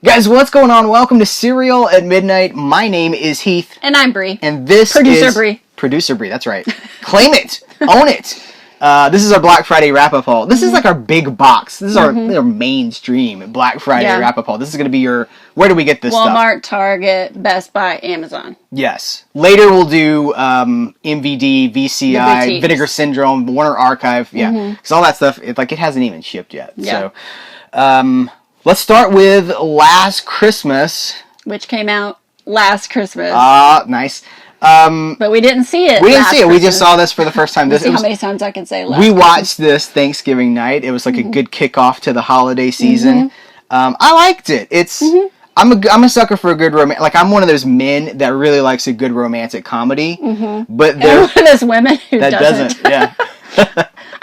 Guys, what's going on? Welcome to Serial at Midnight. My name is Heath. And I'm Bree. And this Producer is... Bree. Producer Bree, that's right. Claim it! Own it! This is our Black Friday wrap-up haul. This is like our big box. This is our mainstream Black Friday wrap-up haul. This is going to be your... Where do we get this Walmart, stuff? Target, Best Buy, Amazon. Yes. Later we'll do MVD, VCI, Vinegar Syndrome, Warner Archive. Yeah. Because all that stuff, it hasn't even shipped yet. Yeah. So, let's start with Last Christmas. Which came out last Christmas. Nice. But we didn't see it. We didn't see it. We just saw this for the first time. How many times I can say last We Christmas. watched this Thanksgiving night. It was like a good kickoff to the holiday season. I liked it. It's... I'm a sucker for a good romance. Like, I'm one of those men that really likes a good romantic comedy. But I'm one of those women who doesn't. Yeah.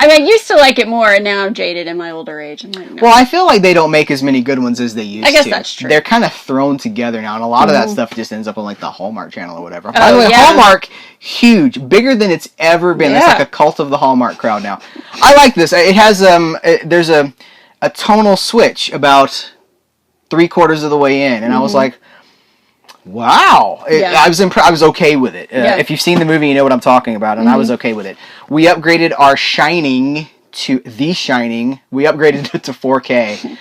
I mean, I used to like it more, and now I'm jaded in my older age. I'm like, no. Well, I feel like they don't make as many good ones as they used to. I guess that's true. They're kind of thrown together now, and a lot of that stuff just ends up on, like, the Hallmark Channel or whatever. By the way, Hallmark, huge. Bigger than it's ever been. It's like a cult of the Hallmark crowd now. I like this. It has, there's a tonal switch about 3/4 of the way in, and I was like, wow. I was okay with it. If you've seen the movie, you know what I'm talking about, and I was okay with it. We upgraded our Shining to The Shining. We upgraded it to 4K.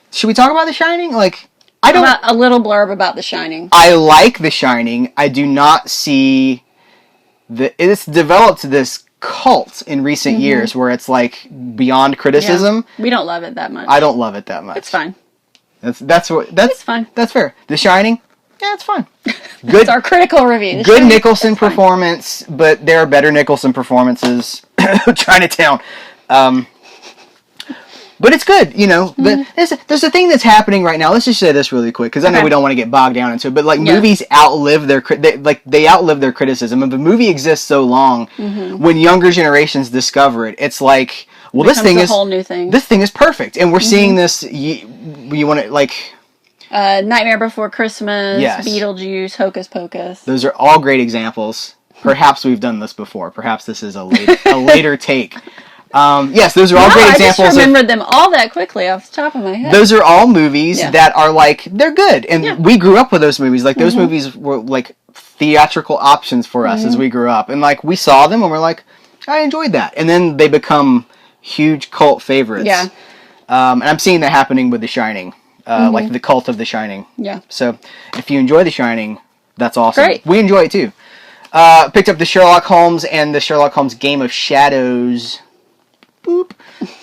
Should we talk about The Shining? Like, A little blurb about The Shining. I like The Shining. I do not see it's developed this cult in recent years where it's like beyond criticism. Yeah. We don't love it that much. I don't love it that much. It's fine. It's fine. That's fair. The Shining, yeah, it's fine. Good. It's our critical review. Good Nicholson performance, but there are better Nicholson performances. Chinatown, but it's good. You know, there's a thing that's happening right now. Let's just say this really quick because I know we don't want to get bogged down into it. But like movies outlive they outlive their criticism. If a movie exists so long, when younger generations discover it, it's like. Well, this thing is a whole new thing. This thing is perfect, and we're seeing this. You want to like Nightmare Before Christmas, yes. Beetlejuice, Hocus Pocus. Those are all great examples. Perhaps we've done this before. Perhaps this is a later take. Yes, those are all great examples. I just remembered them all that quickly off the top of my head. Those are all movies that are like they're good, and we grew up with those movies. Like those movies were like theatrical options for us as we grew up, and like we saw them and we're like, I enjoyed that, and then they become huge cult favorites. Yeah. And I'm seeing that happening with The Shining. Like the cult of The Shining. Yeah. So, if you enjoy The Shining, that's awesome. Great. We enjoy it too. Picked up the Sherlock Holmes and the Sherlock Holmes Game of Shadows. Boop.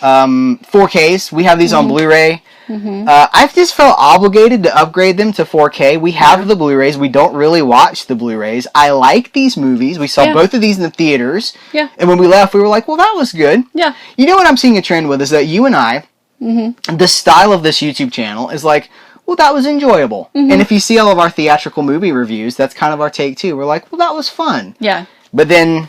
4Ks. We have these on Blu-ray. I've just felt obligated to upgrade them to 4K. We have the Blu-rays. We don't really watch the Blu-rays. I like these movies. We saw both of these in the theaters. Yeah. And when we left, we were like, well, that was good. Yeah. You know what I'm seeing a trend with is that you and I, the style of this YouTube channel is like, well, that was enjoyable. And if you see all of our theatrical movie reviews, that's kind of our take too. We're like, well, that was fun. Yeah. But then...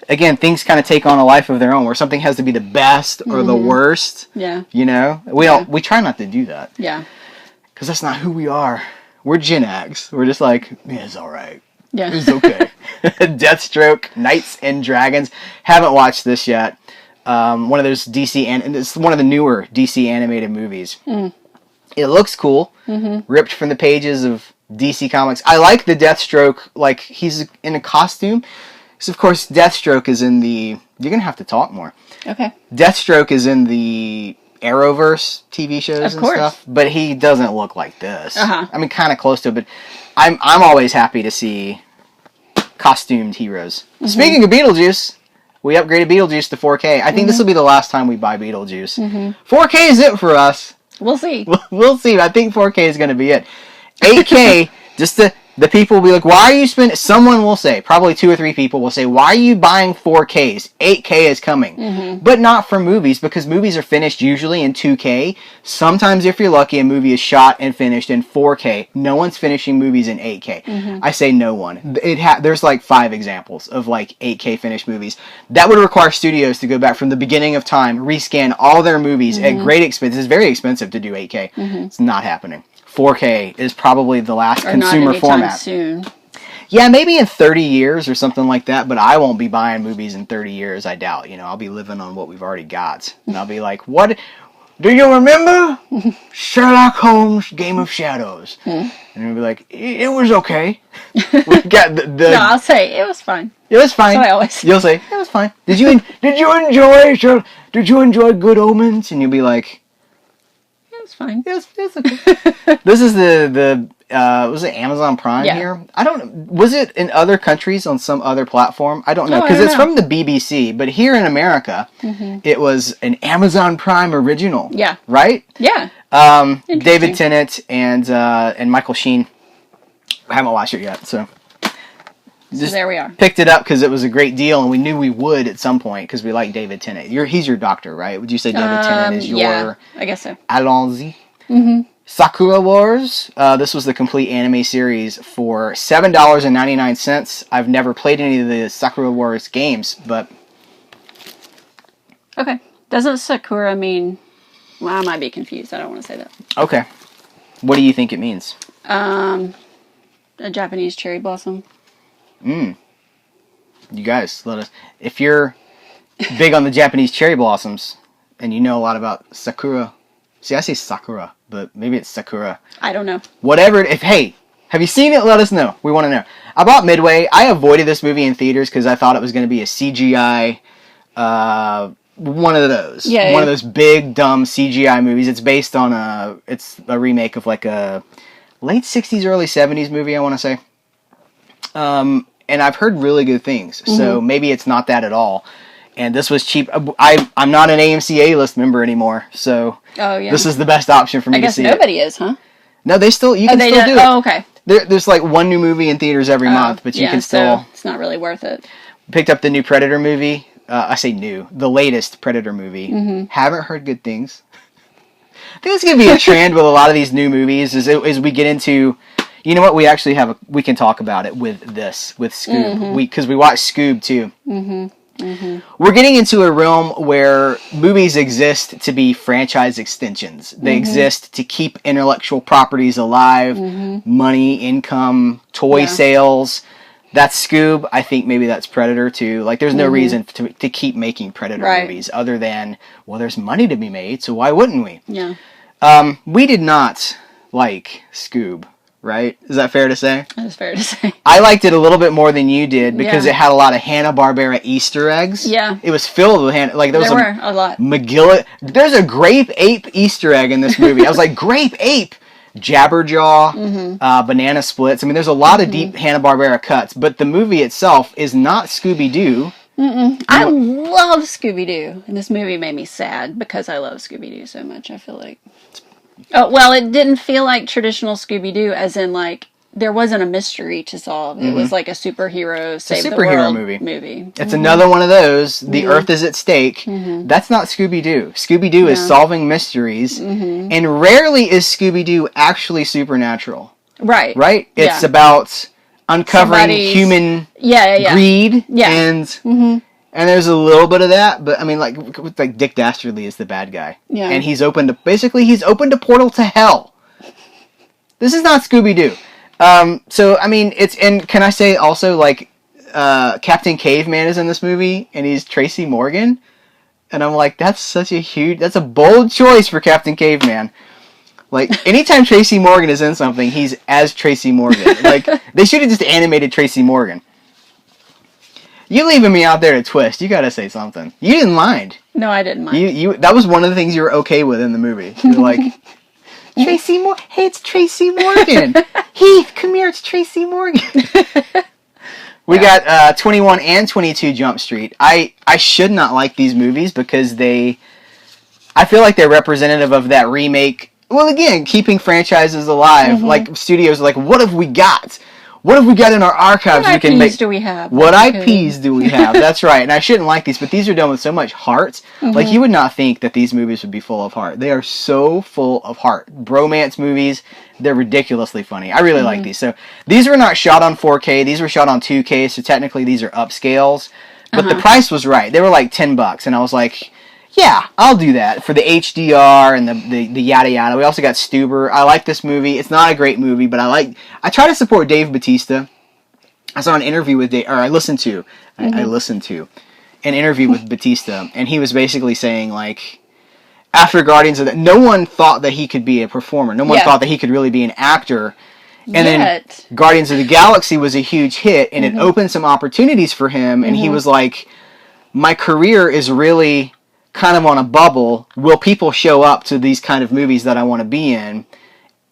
Again, things kind of take on a life of their own, where something has to be the best or the worst. Yeah, you know, we try not to do that. Yeah, because that's not who we are. We're Gen X. We're just like, yeah, it's all right. Yeah, it's okay. Deathstroke, Knights and Dragons. Haven't watched this yet. One of those DC and it's one of the newer DC animated movies. It looks cool. Ripped from the pages of DC Comics. I like the Deathstroke. Like he's in a costume. So, of course, Deathstroke is in the... You're going to have to talk more. Okay. Deathstroke is in the Arrowverse TV shows and stuff. But he doesn't look like this. I mean, kind of close to it. But I'm always happy to see costumed heroes. Speaking of Beetlejuice, we upgraded Beetlejuice to 4K. I think this will be the last time we buy Beetlejuice. 4K is it for us. We'll see. We'll see. I think 4K is going to be it. 8K, just to... The people will be like, why are you spending... Someone will say, probably 2 or 3 people will say, why are you buying 4Ks? 8K is coming. But not for movies, because movies are finished usually in 2K. Sometimes, if you're lucky, a movie is shot and finished in 4K. No one's finishing movies in 8K. I say no one. There's like 5 examples of like 8K finished movies. That would require studios to go back from the beginning of time, rescan all their movies at great expense. It's very expensive to do 8K. It's not happening. 4K is probably the last consumer format. Soon. Yeah, maybe in 30 years or something like that, but I won't be buying movies in 30 years, I doubt. You know, I'll be living on what we've already got. And I'll be like, what do you remember Sherlock Holmes' Game of Shadows? And we'd be like, it was okay. We got No, I'll say it was fine. It was fine. So I always You'll say it was fine. Did you enjoy Good Omens? And you'll be like, it was fine. It's okay. This is the was it Amazon Prime here? Was it in other countries on some other platform? I don't know, because it's from the BBC, but here in America, it was an Amazon Prime original. Yeah. Right? Yeah. David Tennant and Michael Sheen. I haven't watched it yet, so just there we are. Picked it up because it was a great deal, and we knew we would at some point because we like David Tennant. He's your doctor, right? Would you say David Tennant is your? Yeah, I guess so. Allons-y. Sakura Wars. This was the complete anime series for $7.99. I've never played any of the Sakura Wars games, but okay. Doesn't Sakura mean? Well, I might be confused. I don't want to say that. Okay. What do you think it means? A Japanese cherry blossom. You guys, let us. If you're big on the Japanese cherry blossoms and you know a lot about Sakura. See, I say Sakura, but maybe it's Sakura. I don't know. Whatever. Hey, have you seen it? Let us know. We want to know. About Midway, I avoided this movie in theaters because I thought it was going to be a CGI, one of those. One of those big, dumb CGI movies. It's based on it's a remake of like a late 60s, early 70s movie, I want to say. And I've heard really good things, so maybe it's not that at all. And this was cheap. I'm not an AMC A-list member anymore, so this is the best option for me to see. I guess nobody is, huh? No, you can still do it. Oh, okay. There's like one new movie in theaters every month, but you can still. So it's not really worth it. Picked up the new Predator movie. I say new, the latest Predator movie. Haven't heard good things. I think it's gonna be a trend with a lot of these new movies as we get into. You know what? We actually we can talk about it with Scoob. Because we watched Scoob too. We're getting into a realm where movies exist to be franchise extensions. They exist to keep intellectual properties alive, money, income, toy sales. That's Scoob. I think maybe that's Predator too. Like, there's no reason to keep making Predator movies other than, well, there's money to be made, so why wouldn't we? Yeah. We did not like Scoob. Right? Is that fair to say? That's fair to say. I liked it a little bit more than you did because it had a lot of Hanna-Barbera Easter eggs. Yeah. It was filled with there were a lot. McGillis. There's a grape ape Easter egg in this movie. I was like, grape ape, Jabberjaw, banana splits. I mean, there's a lot of deep Hanna-Barbera cuts, but the movie itself is not Scooby-Doo. I love Scooby-Doo, and this movie made me sad because I love Scooby-Doo so much. I feel like. Oh, well, it didn't feel like traditional Scooby-Doo, as in, like, there wasn't a mystery to solve. It was like a superhero save-the-world movie. It's another one of those. The Earth is at stake. That's not Scooby-Doo. Scooby-Doo is solving mysteries, and rarely is Scooby-Doo actually supernatural. Right? Right? It's about uncovering human greed and there's a little bit of that, but I mean, like Dick Dastardly is the bad guy, and he's open to portal to hell. This is not Scooby-Doo. So I mean, and can I say also, like, Captain Caveman is in this movie, and he's Tracy Morgan, and I'm like, that's a bold choice for Captain Caveman. Like, anytime Tracy Morgan is in something, he's as Tracy Morgan. Like, they should have just animated Tracy Morgan. You leaving me out there to twist. You gotta say something. You didn't mind. No, I didn't mind. That was one of the things you were okay with in the movie. You're like, Tracy Morgan. Hey, it's Tracy Morgan. Heath, come here. It's Tracy Morgan. We got 21 and 22 Jump Street. I should not like these movies because I feel like they're representative of that remake. Well, again, keeping franchises alive. Like, studios are like, what have we got? What have we got in our archives? What IPs do we have? What IPs do we have? That's right. And I shouldn't like these, but these are done with so much heart. Like, you would not think that these movies would be full of heart. They are so full of heart. Bromance movies, they're ridiculously funny. I really like these. So, these were not shot on 4K. These were shot on 2K, so technically these are upscales. But the price was right. They were like $10, and I was like, yeah, I'll do that for the HDR and the yada yada. We also got Stuber. I like this movie. It's not a great movie, but I try to support Dave Bautista. I saw an interview with I listened to an interview with Bautista, and he was basically saying, like, after Guardians of the... No one thought that he could be a performer. No one Yeah. thought that he could really be an actor. And Yet. then Guardians of the Galaxy was a huge hit, and it opened some opportunities for him, and he was like, my career is really kind of on a bubble. Will people show up to these kind of movies that I want to be in?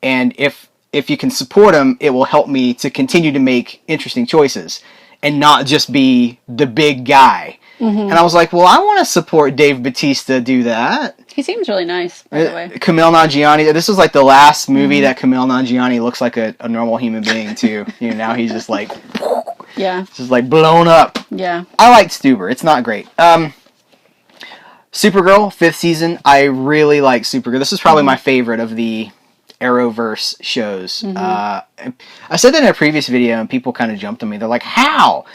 And if you can support them, it will help me to continue to make interesting choices and not just be the big guy. And I was like, well, I want to support Dave Bautista do that. He seems really nice, by the way. Kumail Nanjiani, this was like the last movie that Kumail Nanjiani looks like a normal human being too. You know, now he's just like, Yeah. just like blown up. Yeah. I liked Stuber. It's not great. Supergirl, 5th season. I really like Supergirl. This is probably my favorite of the Arrowverse shows. I said that in a previous video and people kind of jumped on me. They're like, how?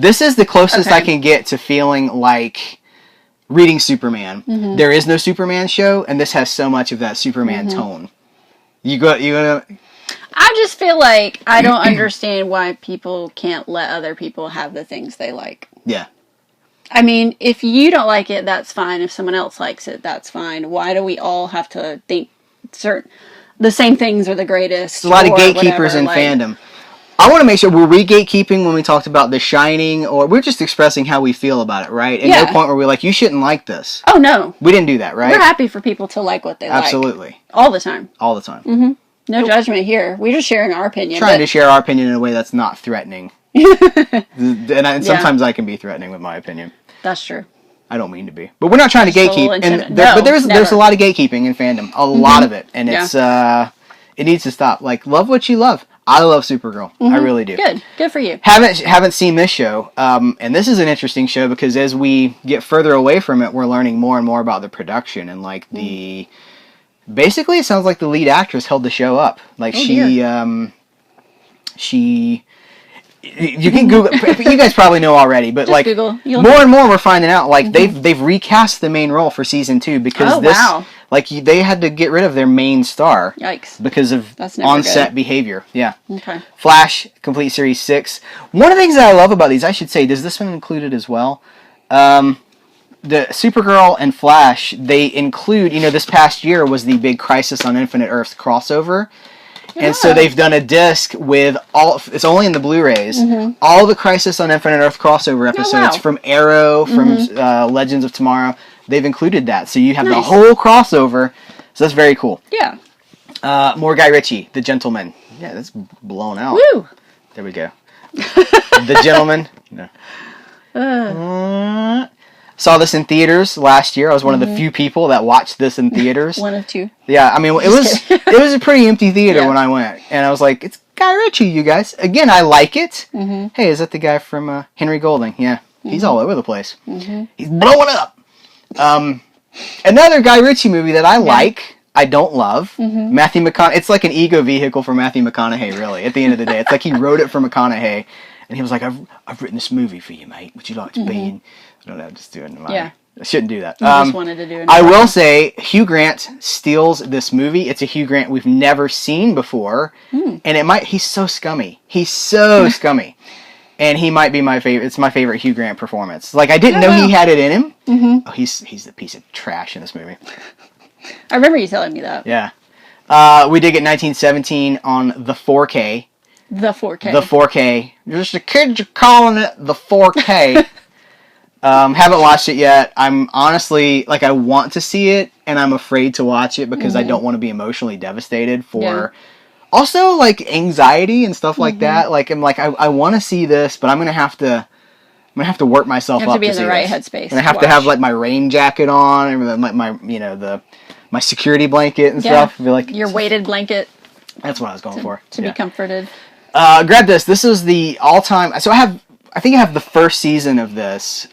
This is the closest I can get to feeling like reading Superman. There is no Superman show, and this has so much of that Superman tone. You gonna... I just feel like I don't understand why people can't let other people have the things they like. Yeah. I mean, if you don't like it, that's fine. If someone else likes it, that's fine. Why do we all have to think the same things are the greatest? There's a lot of gatekeepers in fandom. I want to make sure, were we gatekeeping when we talked about The Shining, or we're just expressing how we feel about it, right? At no point were we like, you shouldn't like this. Oh, no. We didn't do that, right? We're happy for people to like what they like. Absolutely. All the time. All the time. No judgment here. We're just sharing our opinion. Trying to share our opinion in a way that's not threatening. and sometimes I can be threatening with my opinion. That's true. I don't mean to be. But we're not trying to gatekeep. But there's a lot of gatekeeping in fandom. A lot of it. And it's it needs to stop. Like, love what you love. I love Supergirl. I really do. Good for you. Haven't seen this show. And this is an interesting show because as we get further away from it, we're learning more and more about the production and like the... Basically, it sounds like the lead actress held the show up. Like she... You can Google. You guys probably know already, but just like more and more, we're finding out like they've recast the main role for season 2 because they had to get rid of their main star. Yikes! Because of on-set behavior. Yeah. Okay. Flash complete series 6. One of the things that I love about these, I should say, does this one included as well? The Supergirl and Flash, they include. You know, this past year was the big Crisis on Infinite Earths crossover. And so they've done a disc with it's only in the Blu-rays, all the Crisis on Infinite Earth crossover episodes from Arrow, from Legends of Tomorrow. They've included that. So you have the whole crossover. So that's very cool. Yeah. More Guy Ritchie, The Gentleman. Yeah, that's blown out. Woo! There we go. The Gentleman. No. Saw this in theaters last year. I was one of the few people that watched this in theaters. One of two. Yeah, I mean, it was a pretty empty theater when I went. And I was like, it's Guy Ritchie, you guys. Again, I like it. Hey, is that the guy from Henry Golding? Yeah, he's all over the place. He's blowing up. Another Guy Ritchie movie that I like, I don't love. Matthew McConaughey. It's like an ego vehicle for Matthew McConaughey, really, at the end of the day. It's like he wrote it for McConaughey. And he was like, I've written this movie for you, mate. Would you like to be in? I don't know, just doing it. I shouldn't do that. I just wanted to do it. I will say, Hugh Grant steals this movie. It's a Hugh Grant we've never seen before. And he's so scummy. He's so scummy. And he might be my favorite. It's my favorite Hugh Grant performance. Like, I didn't know he had it in him. Oh, he's the piece of trash in this movie. I remember you telling me that. Yeah. We did get 1917 on the 4K. The 4K. The 4K. Just the kids are calling it the 4K. Haven't watched it yet. I'm honestly, like, I want to see it, and I'm afraid to watch it because I don't want to be emotionally devastated for... Also, like, anxiety and stuff like that. Like, I'm like, I want to see this, but I'm gonna have to work myself up to see this. You have to be in the right headspace. And I have to have, like, my rain jacket on, and my security blanket and stuff. Be like, your weighted blanket. That's what I was going for. To be comforted. Grab this. This is the all-time... So I think I have the first season of this.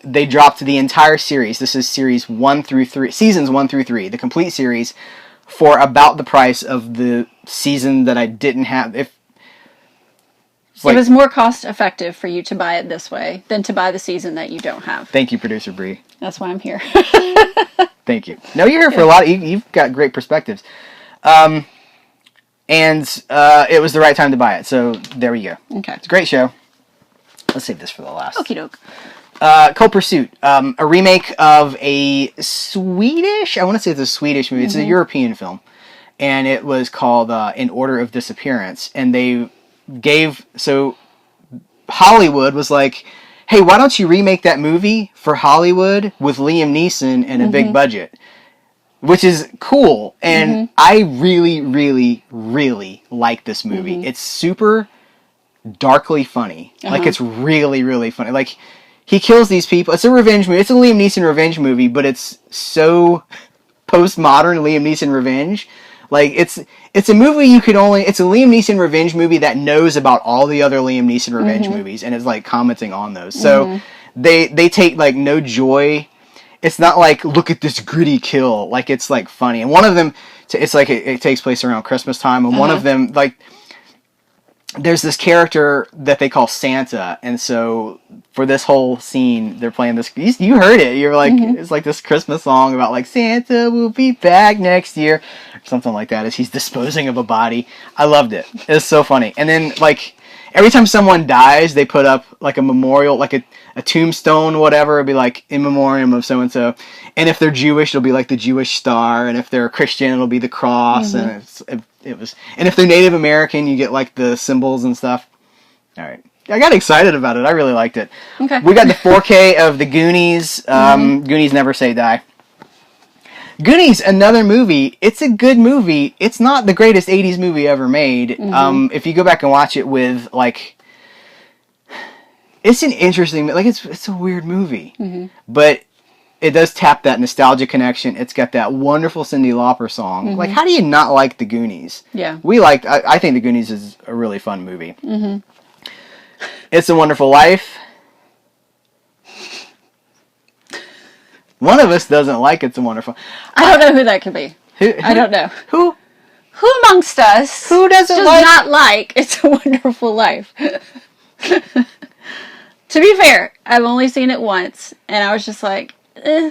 They dropped the entire series. This is seasons 1 through 3, the complete series, for about the price of the season that I didn't have. It was more cost effective for you to buy it this way than to buy the season that you don't have. Thank you, Producer Bree. That's why I'm here. Thank you. No, you're here for a lot. You've got great perspectives. And it was the right time to buy it. So there we go. Okay. It's a great show. Let's save this for the last. Okie doke. Cold Pursuit, a remake of a Swedish, I want to say it's a Swedish movie. It's a European film. And it was called In Order of Disappearance. And they so Hollywood was like, hey, why don't you remake that movie for Hollywood with Liam Neeson and a big budget? Which is cool. And I really, really, really like this movie. It's super darkly funny. Like, it's really, really funny. Like, he kills these people. It's a revenge movie. It's a Liam Neeson revenge movie, but it's so postmodern Liam Neeson revenge. Like, it's a movie it's a Liam Neeson revenge movie that knows about all the other Liam Neeson revenge movies and is, like, commenting on those. So, they take, like, no joy. It's not like, look at this gritty kill. Like, it's, like, funny. And one of them, it's like it takes place around Christmas time, and one of them, like, there's this character that they call Santa, and so for this whole scene, they're playing this. You heard it. You're like, it's like this Christmas song about like Santa will be back next year, or something like that. As he's disposing of a body, I loved it. It's so funny. And then like every time someone dies, they put up like a memorial, like a tombstone, whatever. It'd be like in memoriam of so and so. And if they're Jewish, it'll be like the Jewish star, and if they're a Christian, it'll be the cross, and it was, and if they're Native American, you get like the symbols and stuff. All right, I got excited about it. I really liked it. Okay, we got the 4K of the Goonies. Goonies Never Say Die. Goonies, another movie. It's a good movie. It's not the greatest 80s movie ever made. If you go back and watch it with like, it's an interesting, like it's a weird movie, but it does tap that nostalgia connection. It's got that wonderful Cyndi Lauper song. Like, how do you not like the Goonies? Yeah. I think the Goonies is a really fun movie. It's a Wonderful Life. One of us doesn't like It's a Wonderful. I don't know who that could be. I don't know. Who amongst us Who does not like It's a Wonderful Life? To be fair, I've only seen it once, and I was just like, eh.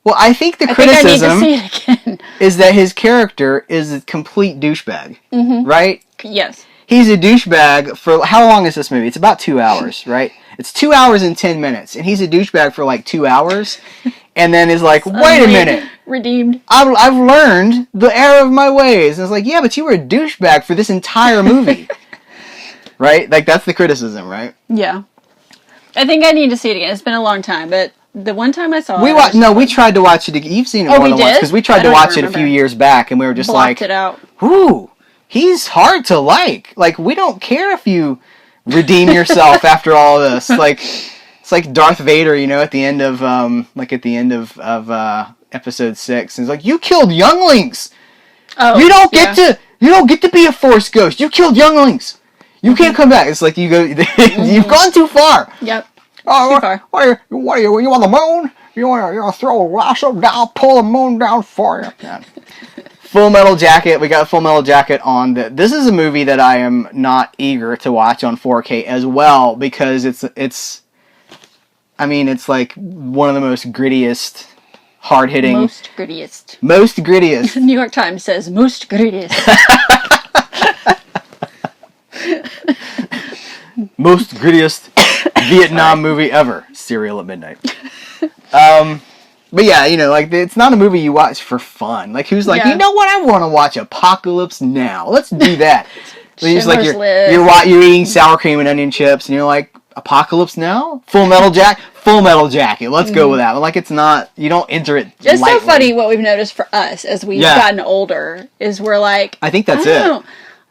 Well, I think the criticism I need to see it again. is that his character is a complete douchebag, right? Yes. He's a douchebag for, how long is this movie? It's about 2 hours, right? It's 2 hours and 10 minutes, and he's a douchebag for like 2 hours, and then is like, wait a minute. Redeemed. I've learned the error of my ways. And it's like, yeah, but you were a douchebag for this entire movie. Right? Like, that's the criticism, right? Yeah. I think I need to see it again. It's been a long time, but the one time I saw it... we tried to watch it. You've seen it more than once. Because we tried to watch it a few years back, and we were just blocked it out. Ooh, he's hard to like. Like, we don't care if you redeem yourself after all this. Like, it's like Darth Vader, you know, at the end of, episode 6. And it's like, you killed younglings! Oh, you don't get to be a Force ghost. You killed younglings. You can't come back. It's like you've gone too far. Yep. Oh, too far. What are you on the moon? You want to throw a lasso down, pull the moon down for you? Yeah. Full Metal Jacket. We got Full Metal Jacket on. This is a movie that I am not eager to watch on 4K as well, because it's like one of the most grittiest, hard-hitting... Most grittiest. Most grittiest. The New York Times says most grittiest. Most grittiest Vietnam movie ever. Cereal at midnight. But yeah, you know, like, it's not a movie you watch for fun. Like, who's like, you know what? I want to watch Apocalypse Now. Let's do that. So you're just like, you're eating sour cream and onion chips, and you're like, Apocalypse Now? Full Metal Jacket. Let's go with that. But like, it's not, you don't enter it It's lightly. so funny what we've noticed for us as we've gotten older is we're like, I think that's it.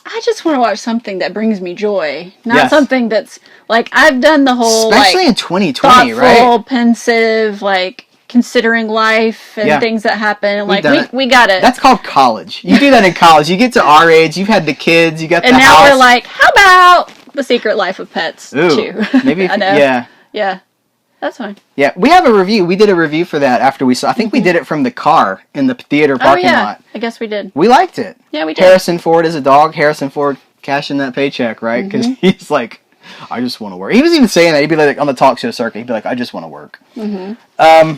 I just want to watch something that brings me joy, not something that's like, I've done the whole, especially in 2020, thoughtful, right? Pensive, like, considering life and things that happen. Like, we got it. That's called college. You do that in college. You get to our age, you've had the kids, you got the house. And now we're like, how about The Secret Life of Pets 2? Maybe, I know. Yeah. That's fine. Yeah, we have a review. We did a review for that after we saw. I think we did it from the car in the theater parking lot. I guess we did. We liked it. Yeah, we did. Harrison Ford is a dog. Harrison Ford cashing that paycheck, right? Because he's like, I just want to work. He was even saying that. He'd be like on the talk show circuit. He'd be like, I just want to work. I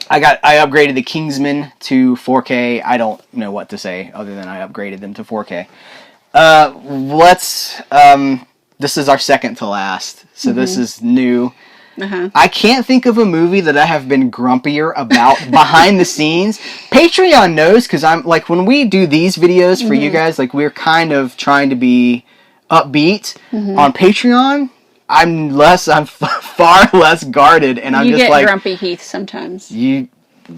upgraded the Kingsman to 4K. I don't know what to say other than I upgraded them to 4K. This is our second to last. So this is new. I can't think of a movie that I have been grumpier about behind the scenes. Patreon knows, because I'm like, when we do these videos for you guys, like, we're kind of trying to be upbeat. On Patreon, I'm far less guarded, and I'm you just get like grumpy Heath sometimes. you.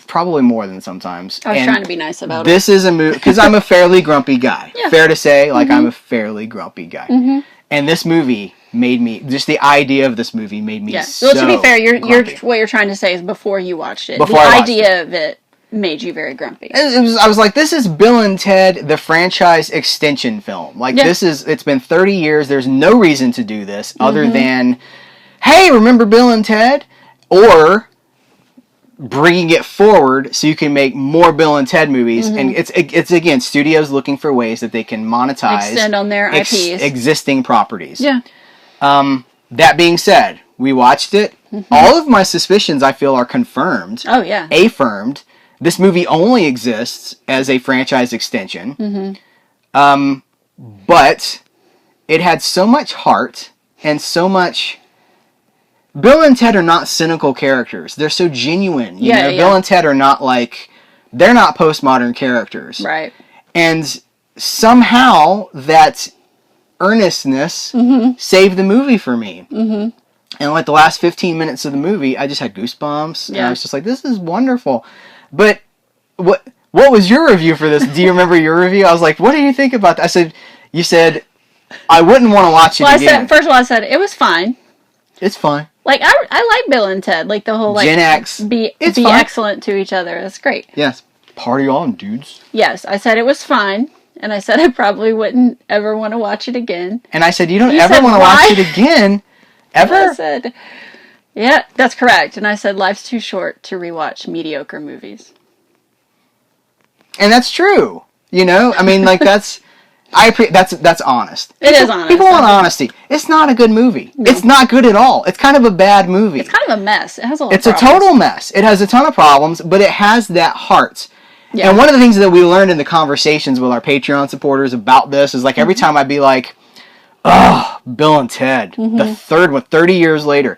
Probably more than sometimes. I was trying to be nice about it. This is a movie, because I'm a fairly grumpy guy. Yeah. Fair to say, like, I'm a fairly grumpy guy. And this movie made me, just the idea of this movie made me so Well, to be fair, you're grumpy. what you're trying to say is before you watched it, Before I watched idea of it made you very grumpy. I was like, this is Bill and Ted, the franchise extension film. Like, it's been 30 years, there's no reason to do this other than, hey, remember Bill and Ted? Or bringing it forward so you can make more Bill and Ted movies. And it's again, studios looking for ways that they can monetize, extend on their IPs, existing properties. Yeah. That being said, we watched it. All of my suspicions, I feel, are confirmed. Oh yeah. Affirmed. This movie only exists as a franchise extension. But it had so much heart and so much. Bill and Ted are not cynical characters. They're so genuine. You know? Bill and Ted are not like, they're not postmodern characters. Right. And somehow that earnestness saved the movie for me. And like the last 15 minutes of the movie, I just had goosebumps. And I was just like, this is wonderful. But what was your review for this? Do you remember your review? I was like, what do you think about that? You said, I wouldn't want to watch it again. First of all, I said, it was fine. It's fine. Like, I like Bill and Ted. Like, the whole, like, Gen X. Be fine. excellent to each other. That's great. Yes. Party on, dudes. Yes, I said it was fine. And I said I probably wouldn't ever want to watch it again. And I said, you don't ever want to watch it again? Ever? I said, yeah, that's correct. And I said, life's too short to rewatch mediocre movies. And that's true. You know? I mean, like, that's honest. It is honest. People want honesty. It's not a good movie. No. It's not good at all. It's kind of a bad movie. It's kind of a mess. It has a lot of problems. It's a total mess. It has a ton of problems, but it has that heart. Yeah. And one of the things that we learned in the conversations with our Patreon supporters about this is, like, every time I'd be like, oh, Bill and Ted, the third one, 30 years later.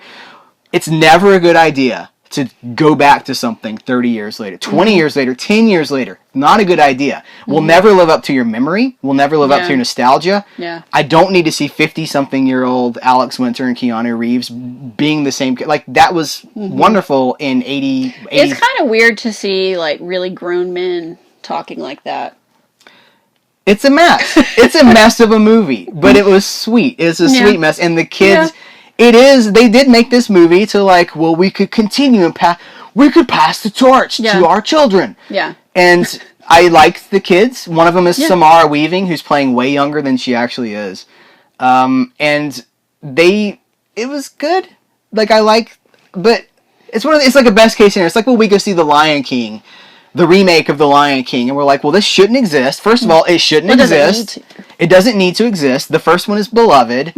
It's never a good idea to go back to something 30 years later, 20 years later, 10 years later. Not a good idea. Will never live up to your memory. Will never live up to your nostalgia. Yeah. I don't need to see 50-something-year-old Alex Winter and Keanu Reeves being the same. Like, that was wonderful in 80. It's kind of weird to see, like, really grown men talking like that. It's a mess. It's a mess of a movie, but it was sweet. It's a sweet mess. And the kids... Yeah. They did make this movie to, like, well, we could continue and we could pass the torch to our children. Yeah. And I liked the kids. One of them is Samara Weaving, who's playing way younger than she actually is. And it was good. Like, but it's like a best case scenario. It's like, well, we go see The Lion King, the remake of The Lion King, and we're like, well, this shouldn't exist. First of all, it shouldn't exist. It doesn't need to exist. The first one is beloved,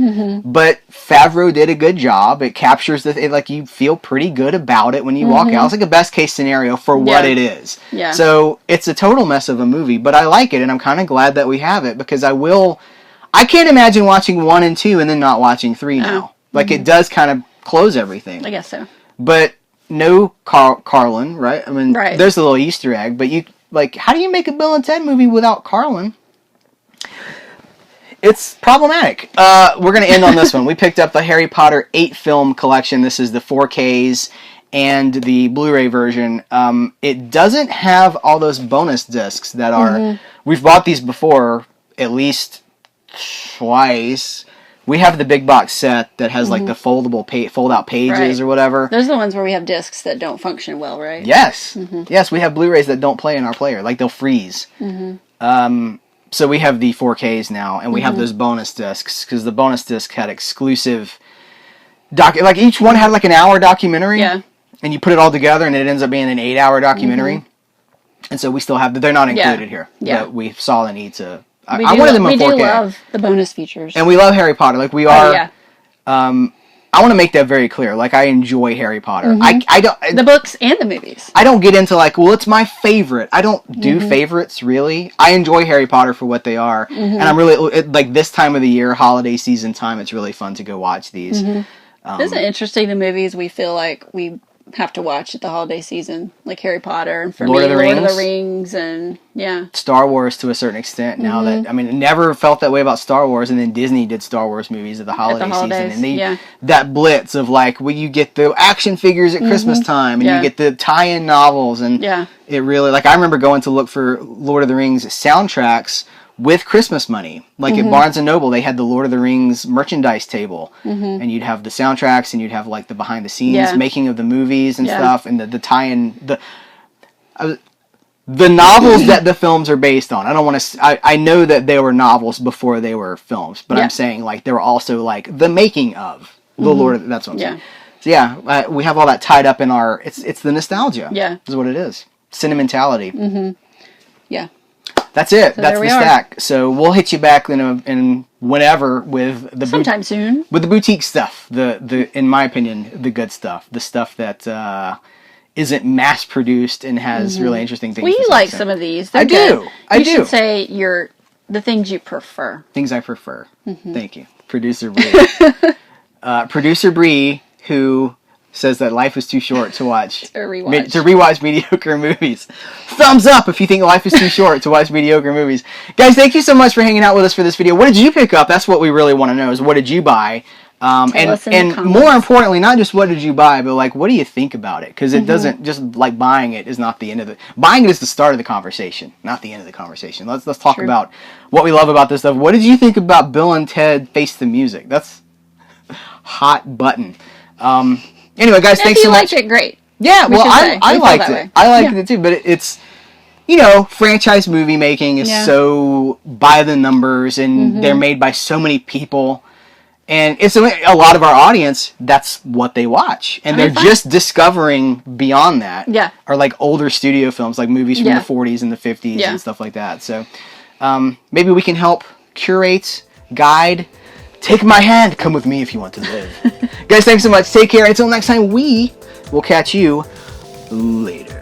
but Favreau did a good job. It captures like, you feel pretty good about it when you walk out. It's like a best case scenario for what it is. Yeah. So it's a total mess of a movie, but I like it, and I'm kind of glad that we have it, because I can't imagine watching 1 and 2 and then not watching 3 now. Like, it does kind of close everything. I guess so. But no Carlin, right? I mean, there's a little Easter egg, but how do you make a Bill and Ted movie without Carlin? It's problematic. We're going to end on this one. We picked up the Harry Potter 8-film collection. This is the 4Ks and the Blu-ray version. It doesn't have all those bonus discs that are... We've bought these before, at least twice. We have the big box set that has, like, the fold-out pages or whatever. Those are the ones where we have discs that don't function well, right? Yes. Yes, we have Blu-rays that don't play in our player. Like, they'll freeze. So we have the 4Ks now, and we have those bonus discs, because the bonus disc had exclusive... like, each one had, like, an hour documentary. Yeah. And you put it all together, and it ends up being an 8-hour documentary. And so we still have... They're not included here. Yeah. But we saw the need to... I wanted them in 4K. We do love the bonus features. And we love Harry Potter. Like, we are... I want to make that very clear. Like, I enjoy Harry Potter. I don't... The books and the movies. I don't get into, like, well, it's my favorite. I don't do favorites, really. I enjoy Harry Potter for what they are. And I'm really... Like, this time of the year, holiday season time, it's really fun to go watch these. Isn't it interesting the movies we feel like we have to watch at the holiday season, like Harry Potter, and for Lord of the Rings. Rings, and yeah, Star Wars to a certain extent. Now that I never felt that way about Star Wars, and then Disney did Star Wars movies at the holiday season, and that blitz of like, well, you get the action figures at Christmas time, and you get the tie-in novels, and it really, like, I remember going to look for Lord of the Rings soundtracks with Christmas money. Like at Barnes & Noble, they had the Lord of the Rings merchandise table. And you'd have the soundtracks, and you'd have like the behind the scenes making of the movies and stuff, and the tie-in, the novels that the films are based on. I don't want to, I know that they were novels before they were films, but I'm saying like they were also like the making of the Lord of, that's what I'm saying. So yeah, we have all that tied up in our, it's the nostalgia. Yeah. Is what it is. Sentimentality. Yeah. That's it. So that's the stack. So we'll hit you back in whenever with the sometime soon with the boutique stuff. The in my opinion, the good stuff. The stuff that isn't mass produced and has really interesting things. We like some of these. They're I do. You should say the things you prefer. Things I prefer. Thank you, Producer Bree. Producer Bree, who says that life is too short to watch to rewatch mediocre movies. Thumbs up if you think life is too short to watch mediocre movies. Guys, thank you so much for hanging out with us for this video. What did you pick up? That's what we really want to know, is what did you buy? And more importantly, not just what did you buy, but like, what do you think about it? Because it doesn't, just like buying it is not the end of it. Buying it is the start of the conversation, not the end of the conversation. Let's talk about what we love about this stuff. What did you think about Bill and Ted Face the Music? That's hot button. Anyway, guys, thanks so much. If you liked it, great. Yeah, well, I liked it. I liked it too, but it's, franchise movie making is so by the numbers, and they're made by so many people. And it's a lot of our audience, that's what they watch. And they're just discovering beyond that. Yeah. Or like older studio films, like movies from the 40s and the 50s and stuff like that. So maybe we can help curate, guide. Take my hand. Come with me if you want to live. Guys, thanks so much. Take care. Until next time, we will catch you later.